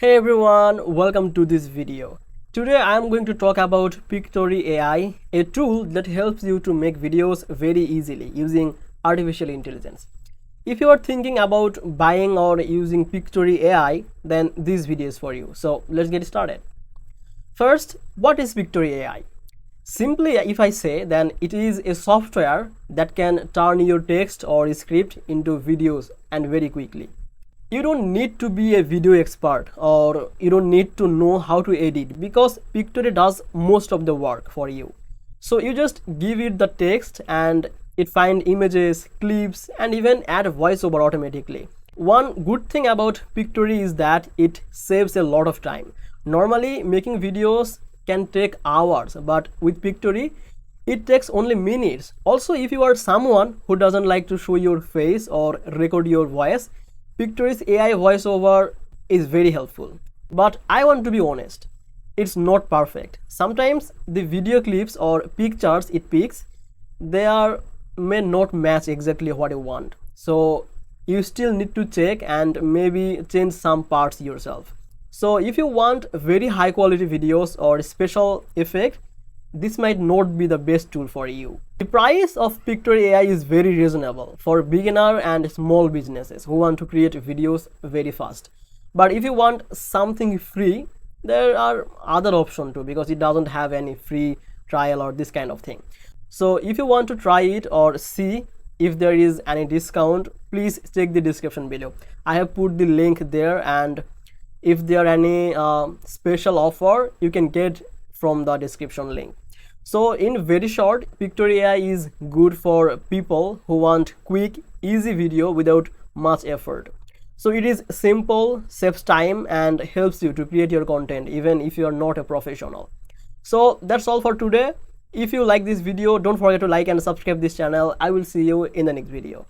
Hey everyone, welcome to this video. Today I am going to talk about Pictory AI, a tool that helps you to make videos very easily using artificial intelligence. If you are thinking about buying or using Pictory AI, then this video is for you. So let's get started. First, what is Pictory AI? Simply, if I say, then it is a software that can turn your text or script into videos and very quickly. You don't need to be a video expert or you don't need to know how to edit because Pictory does most of the work for you. So you just give it the text and it finds images, clips, and even add voiceover automatically. One good thing about Pictory is that it saves a lot of time. Normally making videos can take hours, but with Pictory it takes only minutes. Also, if you are someone who doesn't like to show your face or record your voice, Pictory's AI voiceover is very helpful. But I want to be honest, it's not perfect. Sometimes the video clips or pictures it picks, may not match exactly what you want. So you still need to check and maybe change some parts yourself. So if you want very high quality videos or special effect, this might not be the best tool for you. The price of Pictory AI is very reasonable for beginner and small businesses who want to create videos very fast. But if you want something free, there are other options too, because it doesn't have any free trial or this kind of thing. So if you want to try it or see if there is any discount, please check the description below. I have put the link there, and if there are any special offer, you can get from the description link. So in very short, Pictory AI is good for people who want quick, easy video without much effort. So it is simple, saves time, and helps you to create your content even if you are not a professional. So that's all for today. If you like this video, don't forget to like and subscribe this channel. I will see you in the next video.